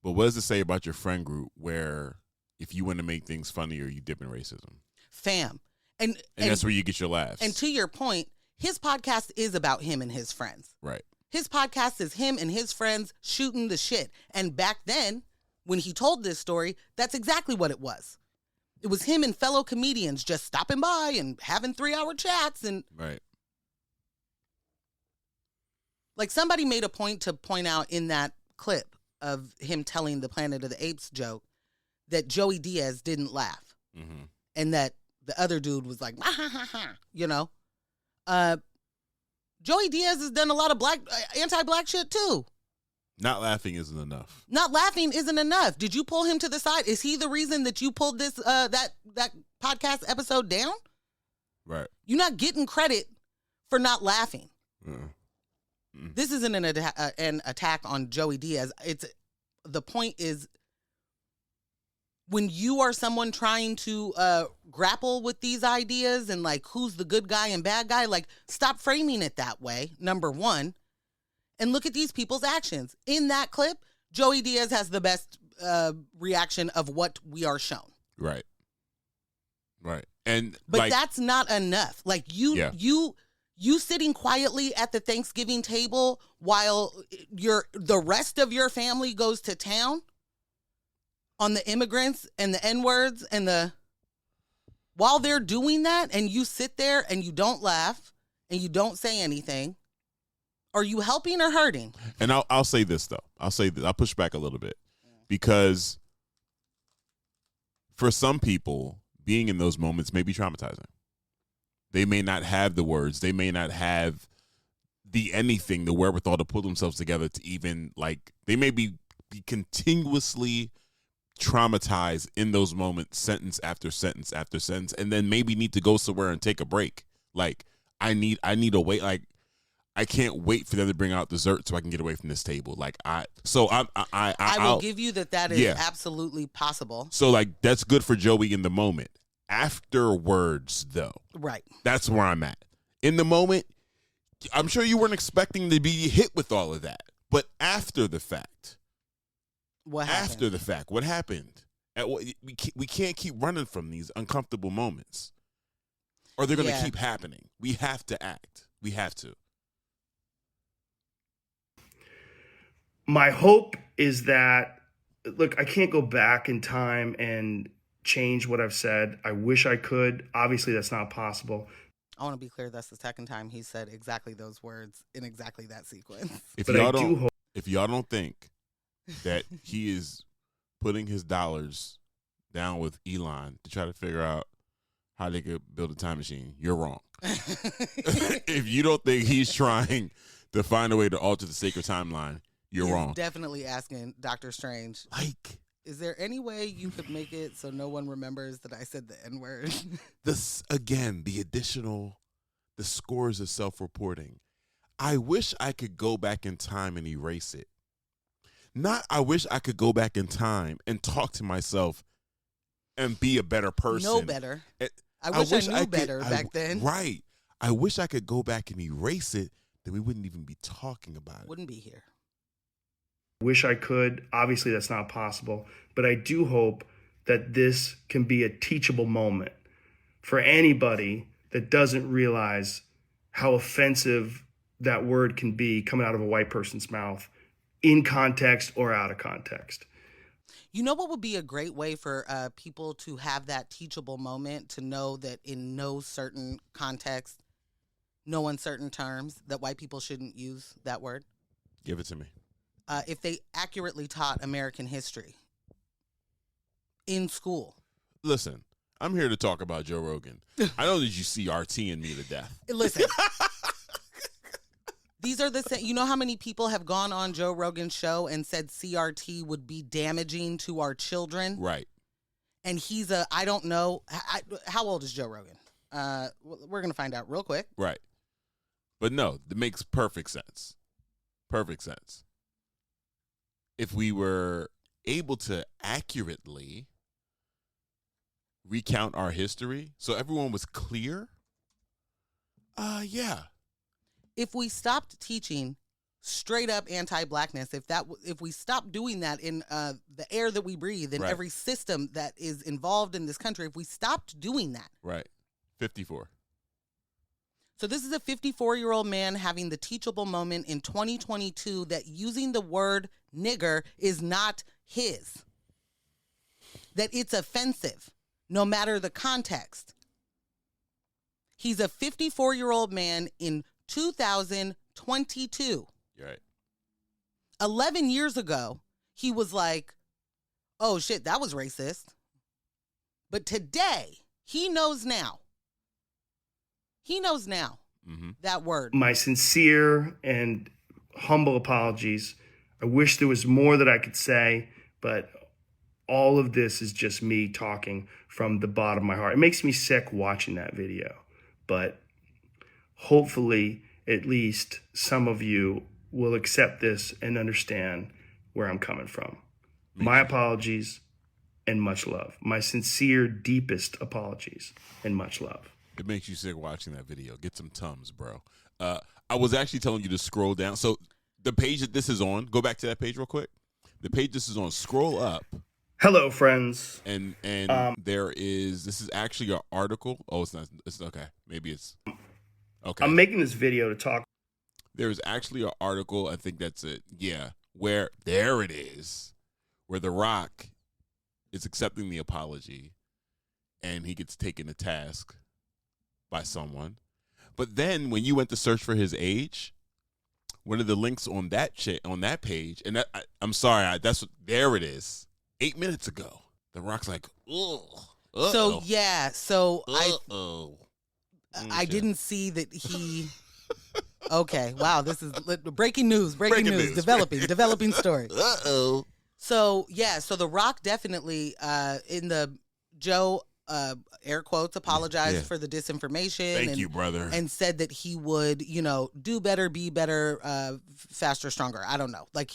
but what does it say about your friend group where if you want to make things funnier, you dip in racism? Fam. And that's where you get your laughs. And to your point, his podcast is about him and his friends. Right. His podcast is him and his friends shooting the shit. And back then, when he told this story, that's exactly what it was. It was him and fellow comedians just stopping by and having 3-hour chats. And right. Like, somebody made a point to point out in that clip of him telling the Planet of the Apes joke that Joey Diaz didn't laugh. Mm-hmm. And that the other dude was like, ha, ha, ha, Joey Diaz has done a lot of anti-black shit too. Not laughing isn't enough. Not laughing isn't enough. Did you pull him to the side? Is he the reason that you pulled this that podcast episode down? Right. You're not getting credit for not laughing. Mm-hmm. This isn't an attack on Joey Diaz. The point is, when you are someone trying to grapple with these ideas and like who's the good guy and bad guy, like, stop framing it that way, number one, and look at these people's actions. In that clip, Joey Diaz has the best reaction of what we are shown. Right. Right. But that's not enough. Like, you sitting quietly at the Thanksgiving table while the rest of your family goes to town on the immigrants and the N-words and while they're doing that, and you sit there and you don't laugh and you don't say anything. Are you helping or hurting? And I'll say this though. I'll push back a little bit, because for some people, being in those moments may be traumatizing. They may not have the words. They may not have the wherewithal to pull themselves together to even, like, they may be continuously traumatized in those moments, sentence after sentence after sentence, and then maybe need to go somewhere and take a break. Like, I need a wait. Like, I can't wait for them to bring out dessert so I can get away from this table. Like, I will give you that is absolutely possible. So, like, that's good for Joey in the moment. Afterwards, though, right, that's where I'm at. In the moment, I'm sure you weren't expecting to be hit with all of that, but after the fact, what happened? We can't keep running from these uncomfortable moments, or they're going to keep happening. We have to act. We have to. My hope is that, look, I can't go back in time and change what I've said. I wish I could. Obviously, that's not possible. I want to be clear. That's the second time he said exactly those words in exactly that sequence. If y'all don't think that he is putting his dollars down with Elon to try to figure out how they could build a time machine, you're wrong. If you don't think he's trying to find a way to alter the sacred timeline, you're wrong. Definitely asking Dr. Strange, like, is there any way you could make it so no one remembers that I said the N-word? This, again, the scores of self-reporting. I wish I could go back in time and erase it. Not, I wish I could go back in time and talk to myself and be a better person. No better. I wish I knew better back then. Right. I wish I could go back and erase it, then we wouldn't even be talking about it. Wouldn't be here. Wish I could. Obviously, that's not possible. But I do hope that this can be a teachable moment for anybody that doesn't realize how offensive that word can be coming out of a white person's mouth, in context or out of context. You know what would be a great way for people to have that teachable moment, to know that in no certain context, no uncertain terms, that white people shouldn't use that word? Give it to me. If they accurately taught American history. in school. Listen, I'm here to talk about Joe Rogan. I know that you see RT in me to death. Listen. These are the same. You know how many people have gone on Joe Rogan's show and said CRT would be damaging to our children? Right. And he's I don't know. How old is Joe Rogan? We're going to find out real quick. Right. But no, it makes perfect sense. Perfect sense. If we were able to accurately recount our history so everyone was clear, yeah. If we stopped teaching straight up anti-blackness, if we stopped doing that in the air that we breathe, in every system that is involved in this country, if we stopped doing that. Right. 54. So this is a 54-year-old man having the teachable moment in 2022 that using the word nigger is not his. That it's offensive, no matter the context. He's a 54-year-old man in 2022. You're right. 11 years ago, he was like, oh shit, that was racist. But today, he knows now. He knows now that word. My sincere and humble apologies. I wish there was more that I could say, but all of this is just me talking from the bottom of my heart. It makes me sick watching that video, but hopefully at least some of you will accept this and understand where I'm coming from. My apologies and much love. My sincere, deepest apologies and much love. It makes you sick watching that video. Get some Tums, bro. I was actually telling you to scroll down. So the page that this is on, go back to that page real quick. The page this is on, scroll up. Hello, friends. And this is actually an article. Oh, it's not. It's okay. Maybe it's okay. I'm making this video to talk. There's actually an article. I think that's it. Yeah. Where there it is, where The Rock is accepting the apology, and he gets taken to task by someone. But then when you went to search for his age, one of the links on that page, and I'm sorry, there it is. 8 minutes ago, The Rock's like, ugh. So yeah, I Shit. didn't see that he. Okay, wow, this is breaking news. Breaking news. Developing story. So yeah, so The Rock definitely in the Joe air quotes apologized for the disinformation. Thank you, brother, and said that he would do better, be better, faster, stronger. I don't know. Like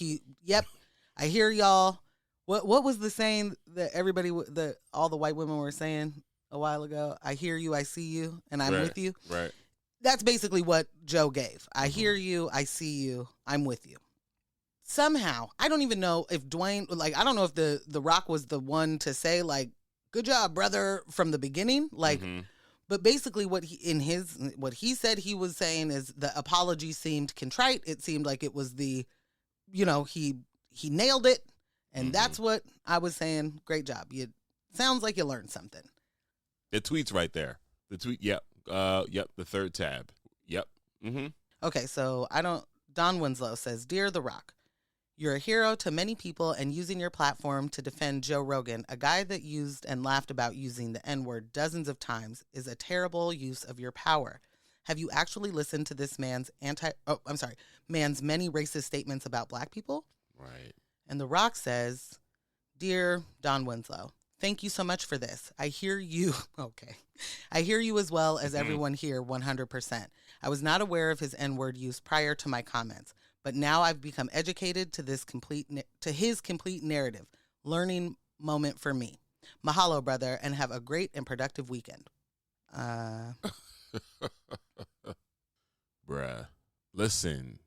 I hear y'all. What was the saying that all the white women were saying a while ago? I hear you, I see you, and I'm with you. Right. That's basically what Joe gave. I hear you, I see you, I'm with you. Somehow, I don't even know if Dwayne, I don't know if the Rock was the one to say, good job, brother, from the beginning. But basically what he said he was saying is the apology seemed contrite. It seemed like it was he nailed it. And that's what I was saying. Great job. Sounds like you learned something. The tweet's right there. The tweet, yep. The third tab. Yep. Mm-hmm. Okay, so Don Winslow says, Dear The Rock, you're a hero to many people, and using your platform to defend Joe Rogan, a guy that used and laughed about using the N-word dozens of times, is a terrible use of your power. Have you actually listened to this man's many racist statements about black people? Right. And The Rock says, Dear Don Winslow, thank you so much for this. I hear you. Okay. I hear you as well as everyone here 100%. I was not aware of his N-word use prior to my comments, but now I've become educated to his complete narrative. Learning moment for me. Mahalo, brother, and have a great and productive weekend. Bruh. Listen.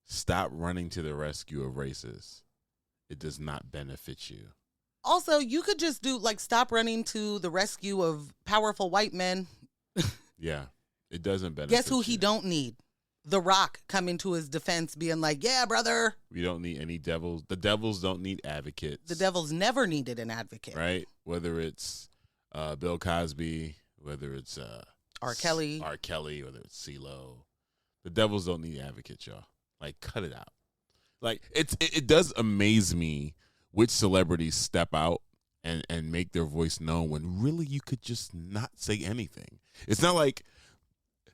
Stop running to the rescue of racists. It does not benefit you. Also, you could just do stop running to the rescue of powerful white men. Yeah, it doesn't benefit. Guess who he don't need? The Rock coming to his defense, being like, "Yeah, brother, we don't need any devils. The devils don't need advocates. The devils never needed an advocate, right? Whether it's Bill Cosby, whether it's R. Kelly, whether it's CeeLo, the devils don't need advocates, y'all. Cut it out. It does amaze me which celebrities step out and make their voice known when really you could just not say anything. It's not like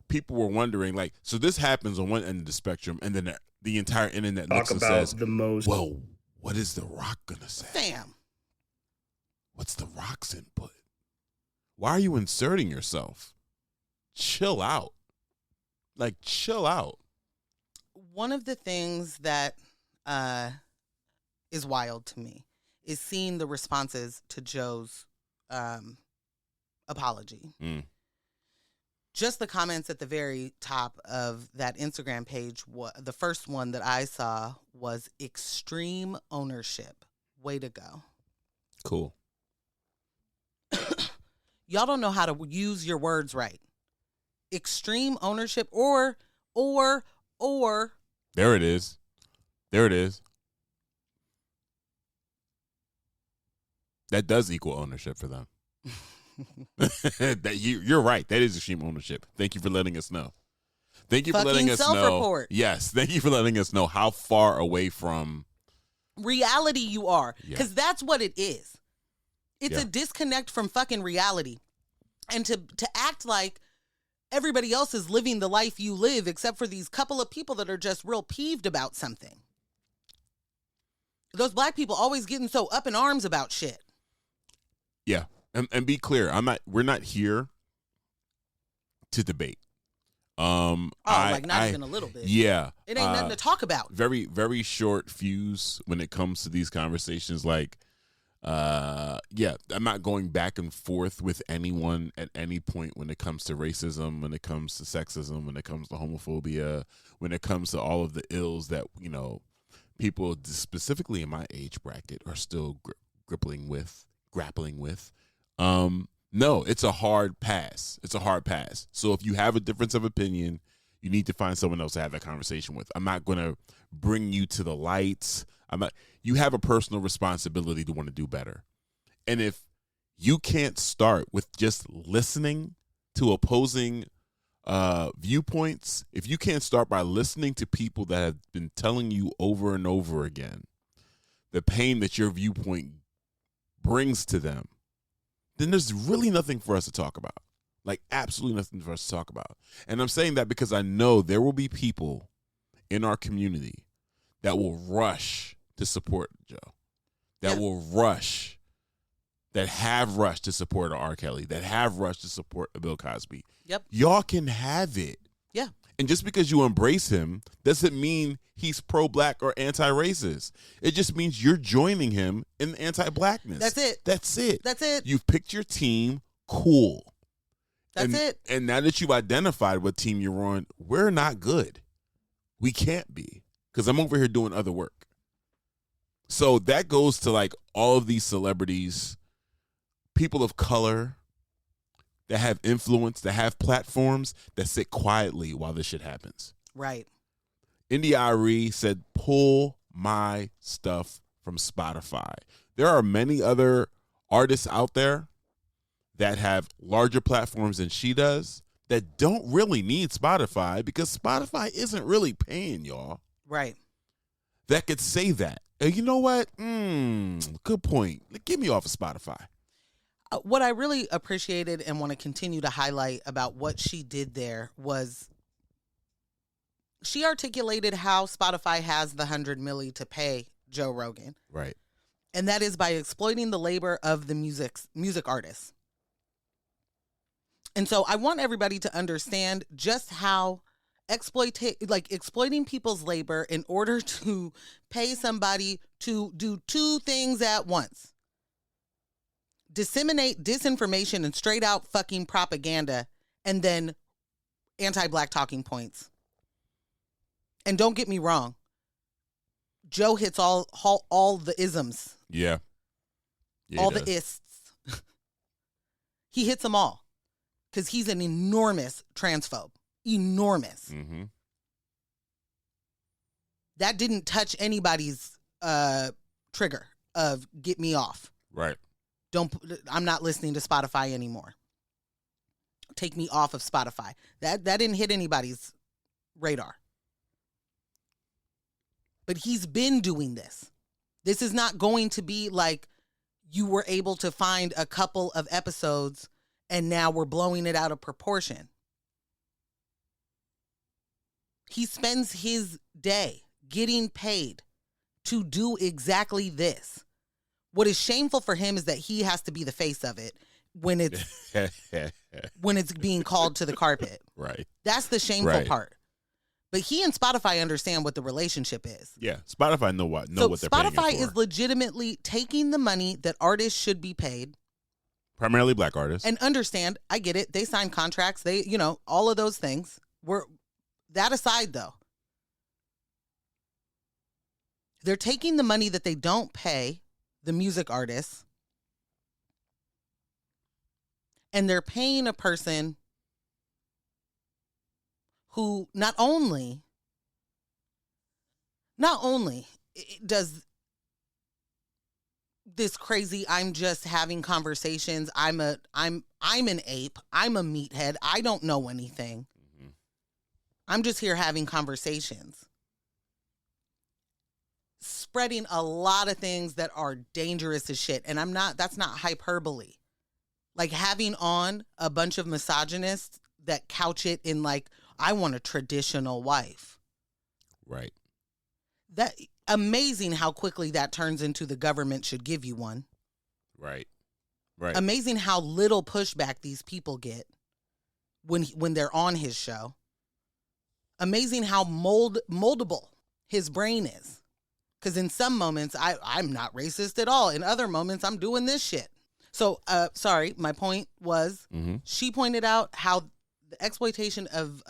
people were wondering, like, so this happens on one end of the spectrum, and then the entire internet looks and says, well, what is The Rock gonna say? Fam. What's The Rock's input? Why are you inserting yourself? Chill out. Like, chill out. One of the things that is wild to me is seeing the responses to Joe's apology. Just the comments at the very top of that Instagram page, the first one that I saw was extreme ownership. Way to go. Cool. Y'all don't know how to use your words right. Extreme ownership or. There it is. There it is. That does equal ownership for them. You're right. That is extreme ownership. Thank you for letting us know. Thank you for letting us know. Self-report. Yes. Thank you for letting us know how far away from reality you are. Because that's what it is. It's a disconnect from fucking reality. And to act like everybody else is living the life you live except for these couple of people that are just real peeved about something. Those black people always getting so up in arms about shit. Yeah. And be clear, we're not here to debate. Not even a little bit. Yeah. It ain't nothing to talk about. Very, very short fuse when it comes to these conversations. Like, I'm not going back and forth with anyone at any point when it comes to racism, when it comes to sexism, when it comes to homophobia, when it comes to all of the ills that, people specifically in my age bracket are still grappling with. No, it's a hard pass. It's a hard pass. So if you have a difference of opinion, you need to find someone else to have that conversation with. I'm not going to bring you to the lights. You have a personal responsibility to want to do better. And if you can't start with just listening to opposing viewpoints, if you can't start by listening to people that have been telling you over and over again the pain that your viewpoint brings to them, then there's really nothing for us to talk about. Like, absolutely nothing for us to talk about. And I'm saying that because I know there will be people in our community that will rush to support Joe, that have rushed to support R. Kelly, that have rushed to support Bill Cosby. Yep. Y'all can have it. Yeah. And just because you embrace him doesn't mean he's pro-black or anti-racist. It just means you're joining him in anti-blackness. That's it. You've picked your team. Cool. That's it. And now that you've identified what team you're on, we're not good. We can't be, because I'm over here doing other work. So that goes to like all of these celebrities, people of color that have influence, that have platforms, that sit quietly while this shit happens. Right. India Arie said, pull my stuff from Spotify. There are many other artists out there that have larger platforms than she does that don't really need Spotify, because Spotify isn't really paying y'all. Right. That could say that. And you know what? Good point. Get me off of Spotify. What I really appreciated and want to continue to highlight about what she did there was she articulated how Spotify has the $100 million to pay Joe Rogan. Right. And that is by exploiting the labor of the music artists. And so I want everybody to understand just how exploiting people's labor in order to pay somebody to do two things at once. Disseminate disinformation and straight out fucking propaganda, and then anti-black talking points. And don't get me wrong, Joe hits all the isms. Yeah all the ists. He hits them all because he's an enormous transphobe. Enormous. Mm-hmm. That didn't touch anybody's trigger of get me off. Right. I'm not listening to Spotify anymore. Take me off of Spotify. That didn't hit anybody's radar. But he's been doing this. This is not going to be like you were able to find a couple of episodes and now we're blowing it out of proportion. He spends his day getting paid to do exactly this. What is shameful for him is that he has to be the face of it when it's when it's being called to the carpet. Right. That's the shameful part. But he and Spotify understand what the relationship is. Yeah, Spotify know what they're paying him for. Spotify is legitimately taking the money that artists should be paid. Primarily black artists. And understand, I get it. They sign contracts. They, all of those things. That aside, though, they're taking the money that they don't pay the music artists, and they're paying a person who not only does this crazy, I'm just having conversations, I'm an ape, I'm a meathead, I don't know anything. Mm-hmm. I'm just here having conversations. Spreading a lot of things that are dangerous as shit. And that's not hyperbole. Like having on a bunch of misogynists that couch it in like, I want a traditional wife. Right. That amazing how quickly that turns into the government should give you one. Right. Right. Amazing how little pushback these people get when they're on his show. Amazing how moldable his brain is. Because in some moments, I'm not racist at all. In other moments, I'm doing this shit. So, sorry, my point was, she pointed out how the exploitation of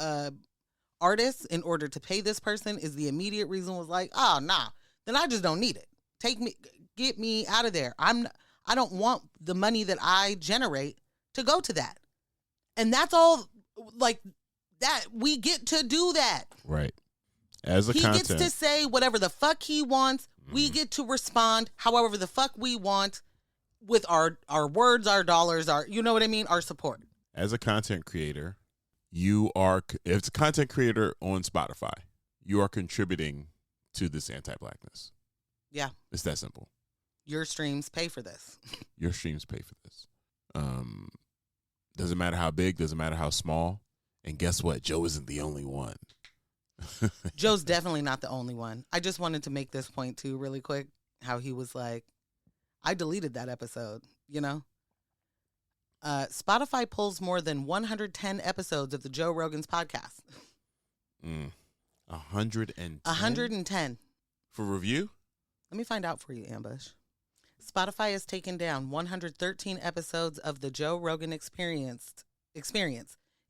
artists in order to pay this person is the immediate reason was like, oh, nah, then I just don't need it. Get me out of there. I don't want the money that I generate to go to that. And that's all, like, that we get to do that. Right. As a he content. gets to say whatever the fuck he wants. We get to respond however the fuck we want with our words, our dollars, you know what I mean? Our support. As a content creator, if it's a content creator on Spotify, you are contributing to this anti-blackness. Yeah. It's that simple. Your streams pay for this. Your streams pay for this. Doesn't matter how big, doesn't matter how small. And guess what? Joe isn't the only one. Joe's definitely not the only one. I just wanted to make this point too really quick. How he was like, I deleted that episode, Spotify pulls more than 110 episodes of the Joe Rogan's podcast. 110? 110. For review? Let me find out for you, Ambush. Spotify has taken down 113 episodes of the Joe Rogan Experience.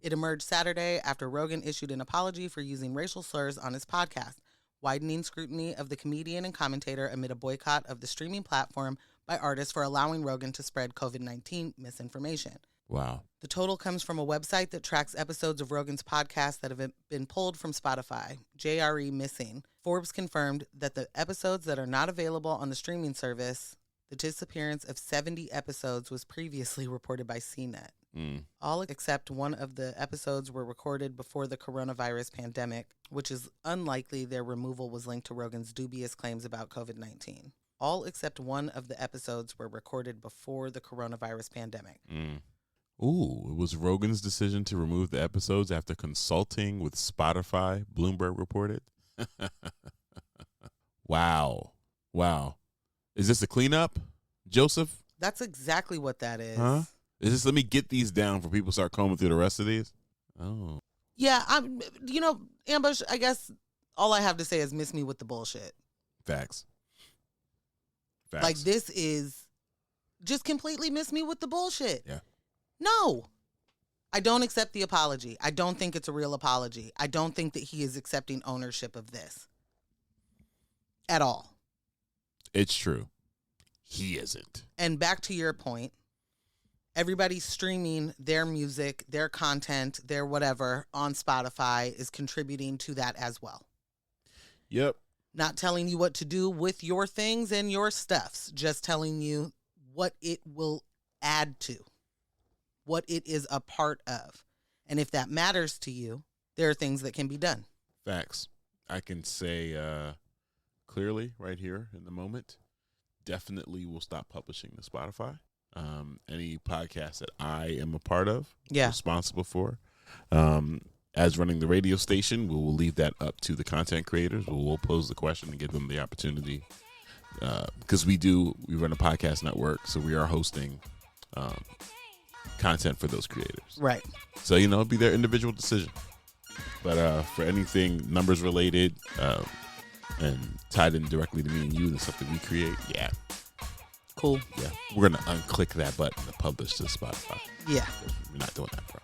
It emerged Saturday after Rogan issued an apology for using racial slurs on his podcast, widening scrutiny of the comedian and commentator amid a boycott of the streaming platform by artists for allowing Rogan to spread COVID-19 misinformation. Wow. The total comes from a website that tracks episodes of Rogan's podcast that have been pulled from Spotify, JRE Missing. Forbes confirmed that the episodes that are not available on the streaming service, the disappearance of 70 episodes was previously reported by CNET. All except one of the episodes were recorded before the coronavirus pandemic, which is unlikely their removal was linked to Rogan's dubious claims about COVID-19. All except one of the episodes were recorded before the coronavirus pandemic. Ooh, it was Rogan's decision to remove the episodes after consulting with Spotify, Bloomberg reported. Wow. Is this a cleanup, Joseph? That's exactly what that is. Huh? Is this, let me get these down before people start combing through the rest of these? Oh. Yeah, Ambush, I guess all I have to say is miss me with the bullshit. Facts. Like, this is just completely miss me with the bullshit. Yeah. No. I don't accept the apology. I don't think it's a real apology. I don't think that he is accepting ownership of this. At all. It's true. He isn't. And back to your point, everybody streaming their music, their content, their whatever on Spotify is contributing to that as well. Yep. Not telling you what to do with your things and your stuffs, just telling you what it will add to, what it is a part of. And if that matters to you, there are things that can be done. Facts. I can say clearly right here in the moment, definitely will stop publishing to Spotify. Any podcast that I am a part of, responsible for, as running the radio station, we will leave that up to the content creators. We'll pose the question and give them the opportunity, because we run a podcast network, so we are hosting content for those creators. Right. So, it'll be their individual decision. But for anything numbers related and tied in directly to me and you, the stuff that we create, cool. Yeah, we're going to unclick that button to publish to Spotify. Yeah. We're not doing that, bro.